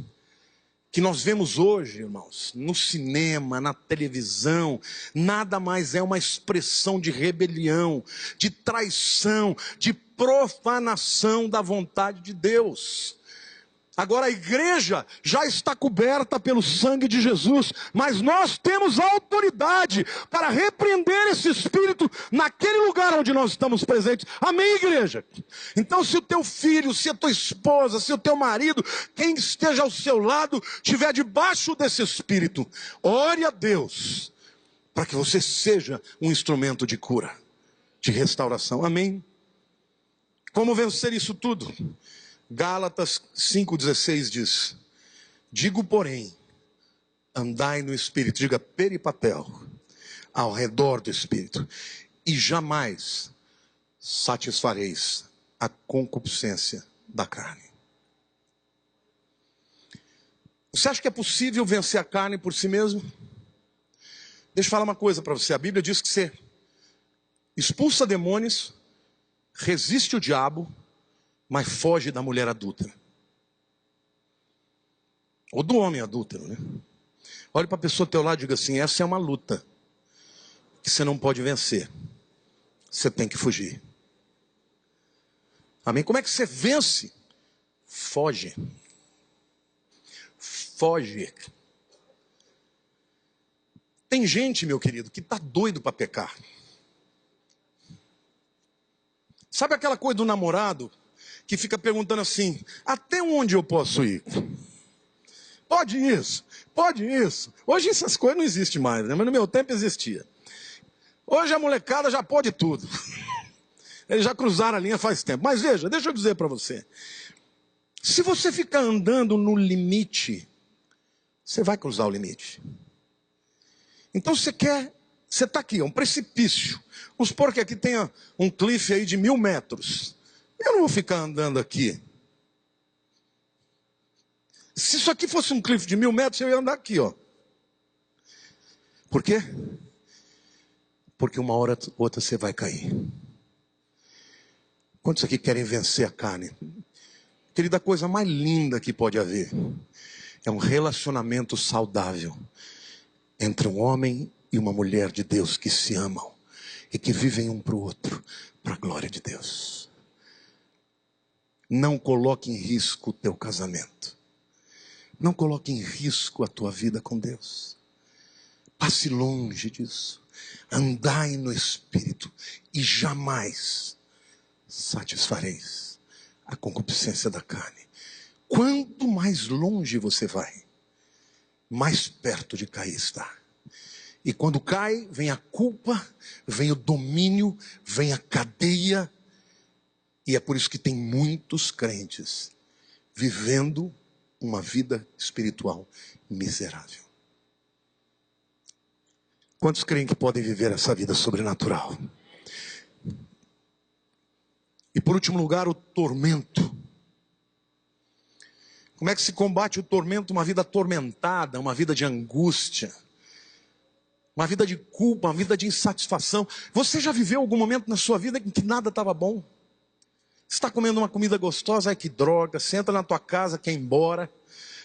que nós vemos hoje, irmãos, no cinema, na televisão, nada mais é uma expressão de rebelião, de traição, de profanação da vontade de Deus. Agora a igreja já está coberta pelo sangue de Jesus, mas nós temos autoridade para repreender esse espírito naquele lugar onde nós estamos presentes. Amém, igreja? Então, se o teu filho, se a tua esposa, se o teu marido, quem esteja ao seu lado, estiver debaixo desse espírito, ore a Deus para que você seja um instrumento de cura, de restauração. Amém? Como vencer isso tudo? Gálatas 5,16 diz: digo, porém, andai no Espírito, diga peripapel, ao redor do Espírito, e jamais satisfareis a concupiscência da carne. Você acha que é possível vencer a carne por si mesmo? Deixa eu falar uma coisa para você. A Bíblia diz que você expulsa demônios, resiste o diabo, mas foge da mulher adúltera. Ou do homem adúltero, né? Olhe para a pessoa ao teu lado e diga assim: essa é uma luta que você não pode vencer. Você tem que fugir. Amém? Como é que você vence? Foge. Foge. Tem gente, meu querido, que está doido para pecar. Sabe aquela coisa do namorado que fica perguntando assim: até onde eu posso ir? Pode isso, pode isso. Hoje essas coisas não existem mais, né? Mas no meu tempo existia. Hoje a molecada já pode tudo. Eles já cruzaram a linha faz tempo. Mas veja, deixa eu dizer para você: se você ficar andando no limite, você vai cruzar o limite. Então você está aqui, é um precipício. Vamos supor que aqui tenha um cliff aí de 1000 metros. Eu não vou ficar andando aqui. Se isso aqui fosse um cliff de 1000 metros, eu ia andar aqui, ó. Por quê? Porque uma hora ou outra você vai cair. Quantos aqui querem vencer a carne? Querida, a coisa mais linda que pode haver é um relacionamento saudável entre um homem e uma mulher de Deus que se amam e que vivem um para o outro, para a glória de Deus. Não coloque em risco o teu casamento. Não coloque em risco a tua vida com Deus. Passe longe disso. Andai no Espírito e jamais satisfareis a concupiscência da carne. Quanto mais longe você vai, mais perto de cair está. E quando cai, vem a culpa, vem o domínio, vem a cadeia. E é por isso que tem muitos crentes vivendo uma vida espiritual miserável. Quantos creem que podem viver essa vida sobrenatural? E por último lugar, o tormento. Como é que se combate o tormento? Uma vida atormentada, uma vida de angústia, uma vida de culpa, uma vida de insatisfação. Você já viveu algum momento na sua vida em que nada estava bom? Você está comendo uma comida gostosa, ai que droga. Você entra na tua casa, quer ir embora.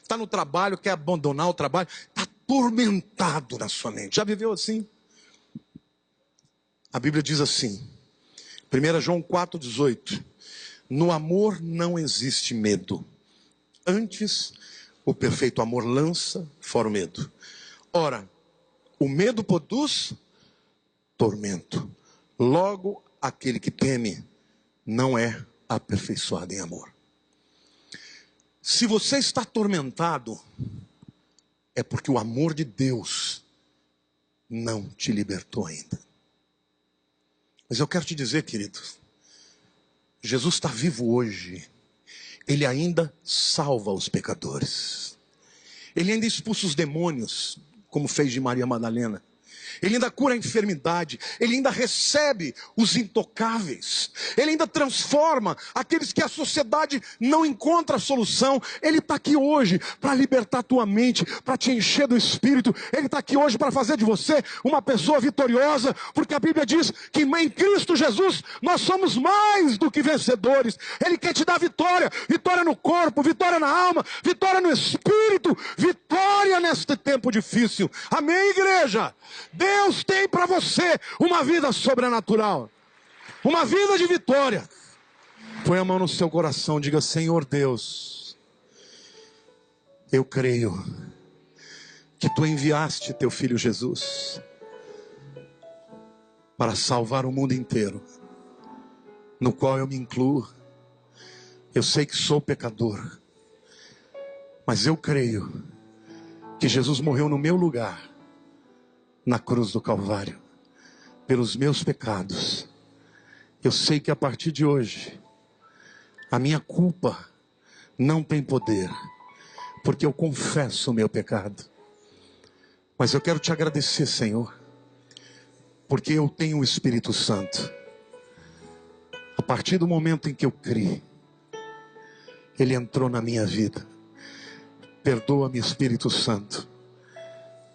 Está no trabalho, quer abandonar o trabalho. Está atormentado na sua mente. Já viveu assim? A Bíblia diz assim, 1 João 4,18. No amor não existe medo. Antes, o perfeito amor lança fora o medo. Ora, o medo produz tormento. Logo, aquele que teme não é aperfeiçoado em amor. Se você está atormentado, é porque o amor de Deus não te libertou ainda. Mas eu quero te dizer, querido, Jesus está vivo hoje. Ele ainda salva os pecadores. Ele ainda expulsa os demônios, como fez de Maria Madalena. Ele ainda cura a enfermidade. Ele ainda recebe os intocáveis. Ele ainda transforma aqueles que a sociedade não encontra solução. Ele está aqui hoje para libertar a tua mente, para te encher do Espírito. Ele está aqui hoje para fazer de você uma pessoa vitoriosa, porque a Bíblia diz que em Cristo Jesus nós somos mais do que vencedores. Ele quer te dar vitória. Vitória no corpo, vitória na alma, vitória no Espírito, vitória neste tempo difícil. Amém, igreja? Deus tem para você uma vida sobrenatural, uma vida de vitória. Põe a mão no seu coração, diga: Senhor Deus, eu creio que Tu enviaste Teu Filho Jesus para salvar o mundo inteiro, no qual eu me incluo. Eu sei que sou pecador, mas eu creio que Jesus morreu no meu lugar, na cruz do Calvário, pelos meus pecados. Eu sei que a partir de hoje, a minha culpa não tem poder, porque eu confesso o meu pecado. Mas eu quero te agradecer, Senhor, porque eu tenho o Espírito Santo. A partir do momento em que eu criei, Ele entrou na minha vida. Perdoa-me, Espírito Santo,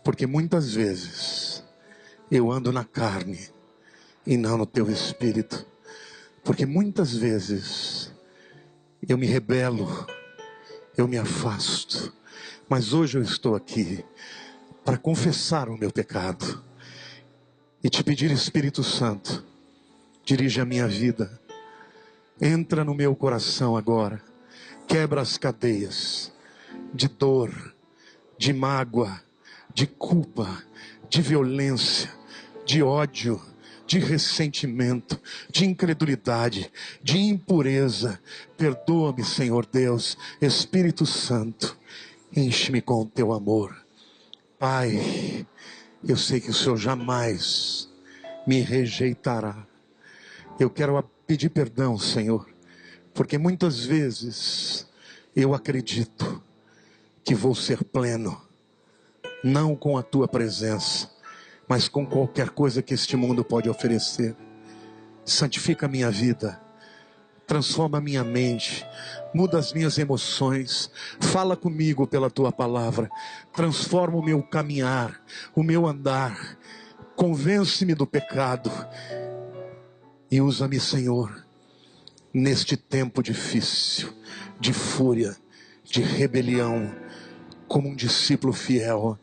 porque muitas vezes eu ando na carne e não no Teu Espírito. Porque muitas vezes eu me rebelo, eu me afasto. Mas hoje eu estou aqui para confessar o meu pecado e te pedir, Espírito Santo, dirige a minha vida. Entra no meu coração agora. Quebra as cadeias de dor, de mágoa, de culpa, de violência, de ódio, de ressentimento, de incredulidade, de impureza. Perdoa-me, Senhor Deus. Espírito Santo, enche-me com o Teu amor. Pai, eu sei que o Senhor jamais me rejeitará. Eu quero pedir perdão, Senhor, porque muitas vezes eu acredito que vou ser pleno, não com a Tua presença, mas com qualquer coisa que este mundo pode oferecer. Santifica a minha vida, transforma a minha mente, muda as minhas emoções, fala comigo pela Tua palavra, transforma o meu caminhar, o meu andar, convence-me do pecado e usa-me, Senhor, neste tempo difícil, de fúria, de rebelião, como um discípulo fiel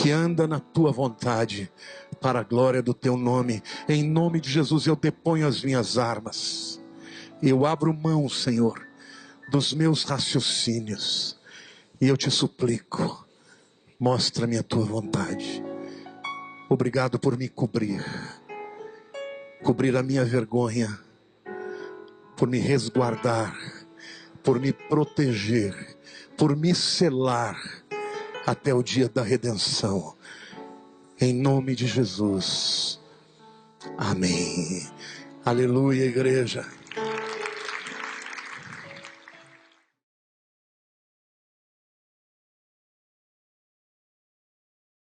que anda na tua vontade, para a glória do teu nome. Em nome de Jesus eu deponho as minhas armas. Eu abro mão, Senhor, dos meus raciocínios. E eu te suplico, mostra-me a tua vontade. Obrigado por me cobrir a minha vergonha, por me resguardar, por me proteger, por me selar até o dia da redenção. Em nome de Jesus. Amém. Aleluia, igreja.